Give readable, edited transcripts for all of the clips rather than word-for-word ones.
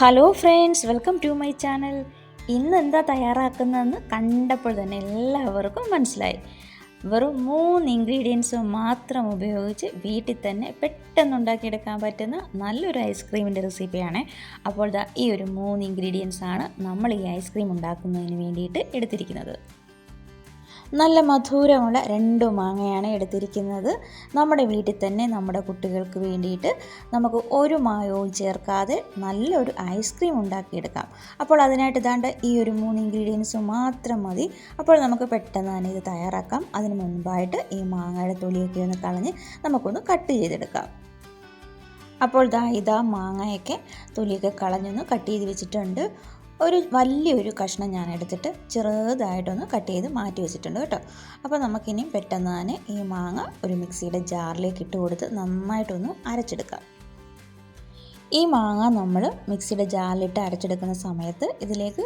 Hello friends, welcome to my channel. ഇന്ന് എന്താ തയ്യാറാക്കുന്നതെന്ന് കണ്ടപ്പോൾ തന്നെ എല്ലാവർക്കും മനസ്സിലായി. വെറും 3 ഇൻഗ്രീഡിയൻസ് മാത്രം ഉപയോഗിച്ച് വീട്ടിൽ തന്നെ പെട്ടെന്ന് ഉണ്ടാക്കിയെടുക്കാൻ പറ്റുന്ന നല്ലൊരു ഐസ്ക്രീമിൻ്റെ റെസിപ്പിയാണ്. അപ്പോൾ ഈ ഒരു 3 ഇൻഗ്രീഡിയൻസ് ആണ് നമ്മൾ ഈ ഐസ്ക്രീം ഉണ്ടാക്കുന്നതിന് വേണ്ടിയിട്ട് എടുത്തിരിക്കുന്നത്. നല്ല മധുരമുള്ള 2 മാങ്ങയാണ് എടുത്തിരിക്കുന്നത്. നമ്മുടെ വീട്ടിൽ തന്നെ നമ്മുടെ കുട്ടികൾക്ക് വേണ്ടിയിട്ട് നമുക്ക് ഒരു മായവും ചേർക്കാതെ നല്ലൊരു ഐസ്ക്രീം ഉണ്ടാക്കിയെടുക്കാം. അപ്പോൾ അതിനായിട്ട് ദാണ്ട് ഈ ഒരു 3 ഇൻഗ്രീഡിയൻസ് മാത്രം മതി. അപ്പോൾ നമുക്ക് പെട്ടെന്ന് തന്നെ ഇത് തയ്യാറാക്കാം. അതിന് മുൻപായിട്ട് ഈ മാങ്ങയുടെ തൊലിയൊക്കെ ഒന്ന് കളഞ്ഞ് നമുക്കൊന്ന് കട്ട് ചെയ്തെടുക്കാം. അപ്പോൾ ഇതാ മാങ്ങയൊക്കെ തൊലിയൊക്കെ കളഞ്ഞൊന്ന് കട്ട് ചെയ്ത് വെച്ചിട്ടുണ്ട്. ഒരു വലിയൊരു കഷ്ണം ഞാൻ എടുത്തിട്ട് ചെറുതായിട്ടൊന്ന് കട്ട് ചെയ്ത് മാറ്റി വെച്ചിട്ടുണ്ട് കേട്ടോ. അപ്പോൾ നമുക്കിനി പെട്ടെന്ന് തന്നെ ഈ മാങ്ങ ഒരു മിക്സിയുടെ ജാറിലേക്ക് ഇട്ട് കൊടുത്ത് നന്നായിട്ടൊന്ന് അരച്ചെടുക്കാം. ഈ മാങ്ങ നമ്മൾ മിക്സിയുടെ ജാറിലിട്ട് അരച്ചെടുക്കുന്ന സമയത്ത് ഇതിലേക്ക്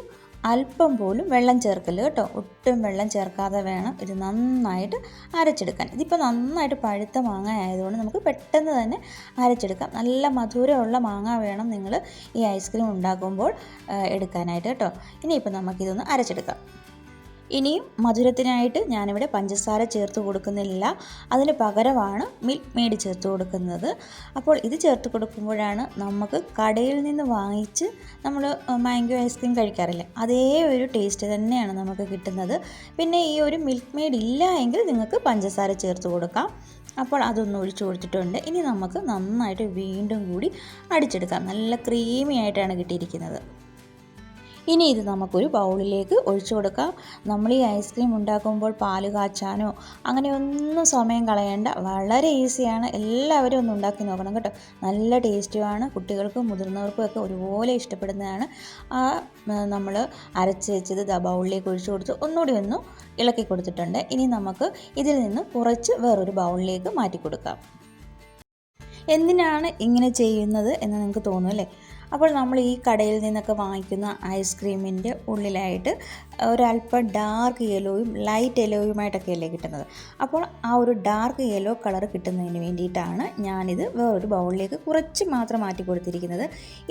അല്പം പോലും വെള്ളം ചേർക്കല് കേട്ടോ. ഒട്ടും വെള്ളം ചേർക്കാതെ വേണം ഇത് നന്നായിട്ട് അരച്ചെടുക്കാൻ. ഇതിപ്പോൾ നന്നായിട്ട് പഴുത്ത മാങ്ങ ആയതുകൊണ്ട് നമുക്ക് പെട്ടെന്ന് തന്നെ അരച്ചെടുക്കാം. നല്ല മധുരമുള്ള മാങ്ങ വേണം നിങ്ങൾ ഈ ഐസ്ക്രീം ഉണ്ടാക്കുമ്പോൾ എടുക്കാനായിട്ട് കേട്ടോ. ഇനിയിപ്പോൾ നമുക്കിതൊന്ന് അരച്ചെടുക്കാം. ഇനിയും മധുരത്തിനായിട്ട് ഞാനിവിടെ പഞ്ചസാര ചേർത്ത് കൊടുക്കുന്നില്ല. അതിന് പകരമാണ് മിൽക്ക് മെയ്ഡ് ചേർത്ത് കൊടുക്കുന്നത്. അപ്പോൾ ഇത് ചേർത്ത് കൊടുക്കുമ്പോഴാണ് നമുക്ക് കടയിൽ നിന്ന് വാങ്ങിച്ച് നമ്മൾ മാംഗോ ഐസ്ക്രീം കഴിക്കാറില്ല, അതേ ഒരു ടേസ്റ്റ് തന്നെയാണ് നമുക്ക് കിട്ടുന്നത്. പിന്നെ ഈ ഒരു മിൽക്ക് മെയ്ഡ് ഇല്ല എങ്കിൽ നിങ്ങൾക്ക് പഞ്ചസാര ചേർത്ത് കൊടുക്കാം. അപ്പോൾ അതൊന്ന് ഒഴിച്ചു കൊടുത്തിട്ടുണ്ട്. ഇനി നമുക്ക് നന്നായിട്ട് വീണ്ടും കൂടി അടിച്ചെടുക്കാം. നല്ല ക്രീമി ആയിട്ടാണ് കിട്ടിയിരിക്കുന്നത്. ഇനി ഇത് നമുക്കൊരു ബൗളിലേക്ക് ഒഴിച്ചു കൊടുക്കാം. നമ്മൾ ഈ ഐസ്ക്രീം ഉണ്ടാക്കുമ്പോൾ പാല് കാച്ചാനോ അങ്ങനെയൊന്നും സമയം കളയേണ്ട, വളരെ ഈസിയാണ്. എല്ലാവരും ഒന്ന് ഉണ്ടാക്കി നോക്കണം കേട്ടോ. നല്ല ടേസ്റ്റുമാണ്. കുട്ടികൾക്കും മുതിർന്നവർക്കും ഒക്കെ ഒരുപോലെ ഇഷ്ടപ്പെടുന്നതാണ്. നമ്മൾ അരച്ച് വെച്ചത് ബൗളിലേക്ക് ഒഴിച്ചു കൊടുത്ത് ഒന്നുകൂടി ഒന്ന് ഇളക്കി കൊടുത്തിട്ടുണ്ട്. ഇനി നമുക്ക് ഇതിൽ നിന്ന് കുറച്ച് വേറൊരു ബൗളിലേക്ക് മാറ്റി കൊടുക്കാം. എന്തിനാണ് ഇങ്ങനെ ചെയ്യുന്നത് എന്ന് നിങ്ങൾക്ക് തോന്നും അല്ലേ? അപ്പോൾ നമ്മൾ ഈ കടയിൽ നിന്നൊക്കെ വാങ്ങിക്കുന്ന ഐസ്ക്രീമിൻ്റെ ഉള്ളിലായിട്ട് ഒരല്പം ഡാർക്ക് യെല്ലോയും ലൈറ്റ് യെല്ലോയുമായിട്ടൊക്കെ അല്ലേ കിട്ടുന്നത്. അപ്പോൾ ആ ഒരു ഡാർക്ക് യെല്ലോ കളർ കിട്ടുന്നതിന് വേണ്ടിയിട്ടാണ് ഞാനിത് വേറൊരു ബൗളിലേക്ക് കുറച്ച് മാത്രം മാറ്റി കൊടുത്തിരിക്കുന്നത്.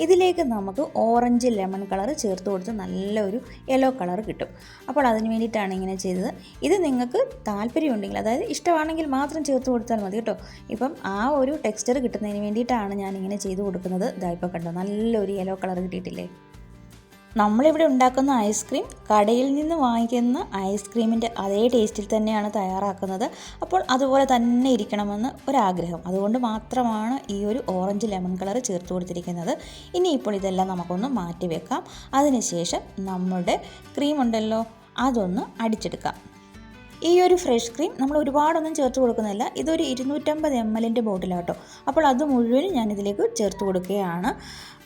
ഇതിലേക്ക് നമുക്ക് ഓറഞ്ച് ലെമൺ കളർ ചേർത്ത് കൊടുത്ത് നല്ലൊരു യെല്ലോ കളർ കിട്ടും. അപ്പോൾ അതിന് വേണ്ടിയിട്ടാണ് ഇങ്ങനെ ചെയ്തത്. ഇത് നിങ്ങൾക്ക് താല്പര്യമുണ്ടെങ്കിൽ, അതായത് ഇഷ്ടമാണെങ്കിൽ മാത്രം ചേർത്ത് കൊടുത്താൽ മതി കേട്ടോ. ഇപ്പം ആ ഒരു ടെക്സ്ചർ കിട്ടുന്നതിന് വേണ്ടിയിട്ടാണ് ഞാനിങ്ങനെ ചെയ്ത് കൊടുക്കുന്നത്. ഇപ്പോൾ കണ്ടോ, നല്ലൊരു യെല്ലോ കളർ കിട്ടിയിട്ടില്ലേ? നമ്മളിവിടെ ഉണ്ടാക്കുന്ന ഐസ്ക്രീം കടയിൽ നിന്ന് വാങ്ങിക്കുന്ന ഐസ്ക്രീമിൻ്റെ അതേ ടേസ്റ്റിൽ തന്നെയാണ് തയ്യാറാക്കുന്നത്. അപ്പോൾ അതുപോലെ തന്നെ ഇരിക്കണമെന്ന് ഒരാഗ്രഹം, അതുകൊണ്ട് മാത്രമാണ് ഈ ഒരു ഓറഞ്ച് ലെമൺ കളർ ചേർത്ത് കൊടുത്തിരിക്കുന്നത്. ഇനിയിപ്പോൾ ഇതെല്ലാം നമുക്കൊന്ന് മാറ്റി വെക്കാം. അതിനുശേഷം നമ്മുടെ ക്രീം ഉണ്ടല്ലോ, അതൊന്ന് അടിച്ചെടുക്കാം. ഈ ഒരു ഫ്രഷ് ക്രീം നമ്മൾ ഒരുപാടൊന്നും ചേർത്ത് കൊടുക്കുന്നില്ല. ഇതൊരു 250 ml ബോട്ടിലാണ് കേട്ടോ. അപ്പോൾ അത് മുഴുവനും ഞാനിതിലേക്ക് ചേർത്ത് കൊടുക്കുകയാണ്.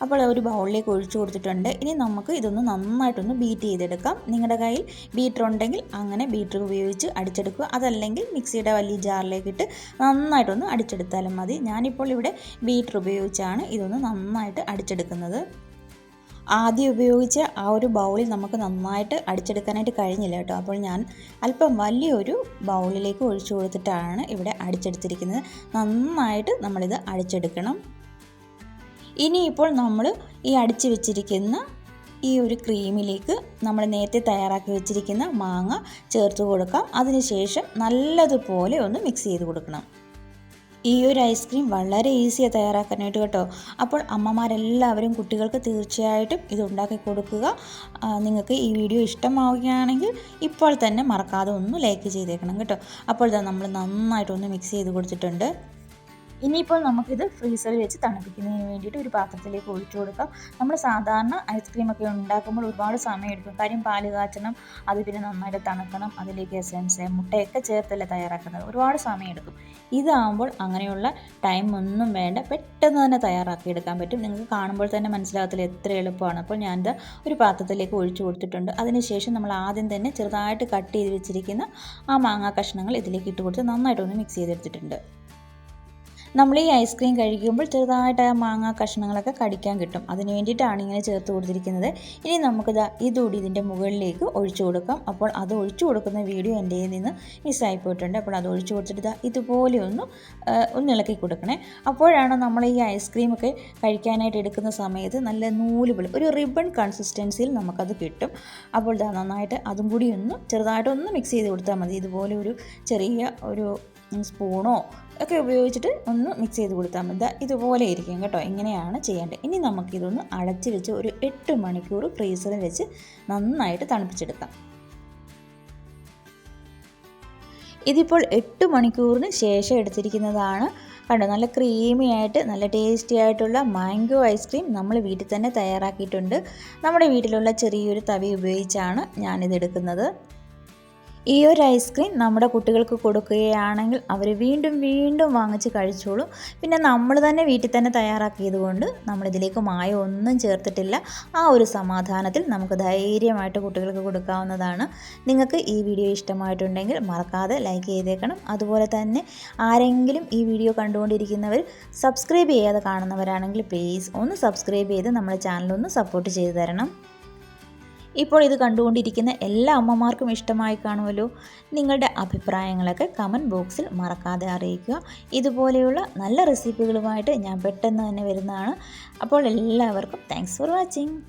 അപ്പോൾ ഒരു ബൗളിലേക്ക് ഒഴിച്ചു കൊടുത്തിട്ടുണ്ട്. ഇനി നമുക്ക് ഇതൊന്ന് നന്നായിട്ടൊന്ന് ബീറ്റ് ചെയ്തെടുക്കാം. നിങ്ങളുടെ കയ്യിൽ ബീറ്റർ ഉണ്ടെങ്കിൽ അങ്ങനെ ബീറ്റർ ഉപയോഗിച്ച് അടിച്ചെടുക്കുക. അതല്ലെങ്കിൽ മിക്സിയുടെ വലിയ ജാറിലേക്കിട്ട് നന്നായിട്ടൊന്ന് അടിച്ചെടുത്താലും മതി. ഞാനിപ്പോൾ ഇവിടെ ബീറ്റർ ഉപയോഗിച്ചാണ് ഇതൊന്ന് നന്നായിട്ട് അടിച്ചെടുക്കുന്നത്. ആദ്യം ഉപയോഗിച്ച ആ ഒരു ബൗളിൽ നമുക്ക് നന്നായിട്ട് അടിച്ചെടുക്കാനായിട്ട് കഴിഞ്ഞില്ല കേട്ടോ. അപ്പോൾ ഞാൻ അല്പം വലിയൊരു ബൗളിലേക്ക് ഒഴിച്ചു കൊടുത്തിട്ടാണ് ഇവിടെ അടിച്ചെടുത്തിരിക്കുന്നത്. നന്നായിട്ട് നമ്മളിത് അടിച്ചെടുക്കണം. ഇനിയിപ്പോൾ നമ്മൾ ഈ അടിച്ചു വെച്ചിരിക്കുന്ന ഈ ഒരു ക്രീമിലേക്ക് നമ്മൾ നേരത്തെ തയ്യാറാക്കി വെച്ചിരിക്കുന്ന മാങ്ങ ചേർത്ത് കൊടുക്കാം. അതിനുശേഷം നല്ലതുപോലെ ഒന്ന് മിക്സ് ചെയ്ത് കൊടുക്കണം. ഈ ഒരു ഐസ്ക്രീം വളരെ ഈസിയാണ് തയ്യാറാക്കാനായിട്ട് കേട്ടോ. അപ്പോൾ അമ്മമാരെല്ലാവരും കുട്ടികൾക്ക് തീർച്ചയായിട്ടും ഇത് ഉണ്ടാക്കി കൊടുക്കുക. നിങ്ങൾക്ക് ഈ വീഡിയോ ഇഷ്ടമാവുകയാണെങ്കിൽ ഇപ്പോൾ തന്നെ മറക്കാതെ ഒന്ന് ലൈക്ക് ചെയ്തേക്കണം കേട്ടോ. അപ്പോൾ നമ്മൾ നന്നായിട്ടൊന്ന് മിക്സ് ചെയ്ത് കൊടുത്തിട്ടുണ്ട്. ഇനിയിപ്പോൾ നമുക്കിത് ഫ്രീസറിൽ വെച്ച് തണുപ്പിക്കുന്നതിന് വേണ്ടിയിട്ട് ഒരു പാത്രത്തിലേക്ക് ഒഴിച്ചു കൊടുക്കാം. നമ്മൾ സാധാരണ ഐസ്ക്രീമൊക്കെ ഉണ്ടാക്കുമ്പോൾ ഒരുപാട് സമയം എടുക്കും. കാര്യം പാല് കാച്ചണം, അത് പിന്നെ നന്നായിട്ട് തണുക്കണം, അതിലേക്ക് എസൻസ് മുട്ടയൊക്കെ ചേർത്തല്ലേ തയ്യാറാക്കുന്നത്, ഒരുപാട് സമയം എടുക്കും. ഇതാകുമ്പോൾ അങ്ങനെയുള്ള ടൈം ഒന്നും വേണ്ട, പെട്ടെന്ന് തന്നെ തയ്യാറാക്കിയെടുക്കാൻ പറ്റും. നിങ്ങൾക്ക് കാണുമ്പോൾ തന്നെ മനസ്സിലാകത്തില്ല എത്ര എളുപ്പമാണ്. അപ്പോൾ ഞാനിത് ഒരു പാത്രത്തിലേക്ക് ഒഴിച്ചു കൊടുത്തിട്ടുണ്ട്. അതിനുശേഷം നമ്മൾ ആദ്യം തന്നെ ചെറുതായിട്ട് കട്ട് ചെയ്ത് വെച്ചിരിക്കുന്ന ആ മാങ്ങാ കഷ്ണങ്ങൾ ഇതിലേക്ക് ഇട്ട് കൊടുത്ത് നന്നായിട്ടൊന്ന് മിക്സ് ചെയ്തെടുത്തിട്ടുണ്ട്. നമ്മൾ ഈ ഐസ്ക്രീം കഴിക്കുമ്പോൾ ചെറുതായിട്ട് ആ മാങ്ങ കഷ്ണങ്ങളൊക്കെ കടിക്കാൻ കിട്ടും. അതിന് വേണ്ടിയിട്ടാണ് ഇങ്ങനെ ചേർത്ത് കൊടുത്തിരിക്കുന്നത്. ഇനി നമുക്കിത് ഇതുകൂടി ഇതിൻ്റെ മുകളിലേക്ക് ഒഴിച്ചു കൊടുക്കാം. അപ്പോൾ അത് ഒഴിച്ചു കൊടുക്കുന്ന വീഡിയോ എൻ്റെ നിന്ന് മിസ്സായിപ്പോയിട്ടുണ്ട്. അപ്പോൾ അത് ഒഴിച്ചു കൊടുത്തിട്ട് ഇതുപോലെ ഒന്ന് ഇളക്കി കൊടുക്കണേ. അപ്പോഴാണ് നമ്മൾ ഈ ഐസ്ക്രീമൊക്കെ കഴിക്കാനായിട്ട് എടുക്കുന്ന സമയത്ത് നല്ല നൂല് പോലെ ഒരു റിബൺ കൺസിസ്റ്റൻസിയിൽ നമുക്കത് കിട്ടും. അപ്പോൾ നന്നായിട്ട് അതും കൂടി ചെറുതായിട്ടൊന്ന് മിക്സ് ചെയ്ത് കൊടുത്താൽ മതി. ഇതുപോലെ ഒരു ചെറിയ ഒരു സ്പൂണോ ഒക്കെ ഉപയോഗിച്ചിട്ട് ഒന്ന് മിക്സ് ചെയ്ത് കൊടുത്താൽ മതി. ഇതുപോലെ ഇരിക്കും കേട്ടോ. ഇങ്ങനെയാണ് ചെയ്യേണ്ടത്. ഇനി നമുക്കിതൊന്ന് അടച്ച് വെച്ച് ഒരു 8 മണിക്കൂർ ഫ്രീസറിൽ വെച്ച് നന്നായിട്ട് തണുപ്പിച്ചെടുക്കാം. ഇതിപ്പോൾ 8 മണിക്കൂറിന് ശേഷം എടുത്തിരിക്കുന്നതാണ്. കണ്ടോ, നല്ല ക്രീമി ആയിട്ട് നല്ല ടേസ്റ്റി ആയിട്ടുള്ള മാംഗോ ഐസ്ക്രീം നമ്മൾ വീട്ടിൽ തന്നെ തയ്യാറാക്കിയിട്ടുണ്ട്. നമ്മുടെ വീട്ടിലുള്ള ചെറിയൊരു തവി ഉപയോഗിച്ചാണ് ഞാനിത് എടുക്കുന്നത്. ഈ ഒരു ഐസ്ക്രീം നമ്മുടെ കുട്ടികൾക്ക് കൊടുക്കുകയാണെങ്കിൽ അവർ വീണ്ടും വീണ്ടും വാങ്ങിച്ച് കഴിച്ചോളും. പിന്നെ നമ്മൾ തന്നെ വീട്ടിൽ തന്നെ തയ്യാറാക്കിയത് കൊണ്ട് നമ്മളിതിലേക്ക് മായം ഒന്നും ചേർത്തിട്ടില്ല. ആ ഒരു സമാധാനത്തിൽ നമുക്ക് ധൈര്യമായിട്ട് കുട്ടികൾക്ക് കൊടുക്കാവുന്നതാണ്. നിങ്ങൾക്ക് ഈ വീഡിയോ ഇഷ്ടമായിട്ടുണ്ടെങ്കിൽ മറക്കാതെ ലൈക്ക് ചെയ്തേക്കണം. അതുപോലെ തന്നെ ആരെങ്കിലും ഈ വീഡിയോ കണ്ടുകൊണ്ടിരിക്കുന്നവർ സബ്സ്ക്രൈബ് ചെയ്യാതെ കാണുന്നവരാണെങ്കിൽ പ്ലീസ് ഒന്ന് സബ്സ്ക്രൈബ് ചെയ്ത് നമ്മുടെ ചാനലൊന്ന് സപ്പോർട്ട് ചെയ്തു തരണം. ഇപ്പോൾ ഇത് കണ്ടുകൊണ്ടിരിക്കുന്ന എല്ലാ അമ്മമാർക്കും ഇഷ്ടമായി കാണുമല്ലോ. നിങ്ങളുടെ അഭിപ്രായങ്ങളൊക്കെ കമൻറ്റ് ബോക്സിൽ മറക്കാതെ അറിയിക്കുക. ഇതുപോലെയുള്ള നല്ല റെസിപ്പികളുമായിട്ട് ഞാൻ പെട്ടെന്ന് തന്നെ വരുന്നതാണ്. അപ്പോൾ എല്ലാവർക്കും താങ്ക്സ് ഫോർ വാച്ചിങ്.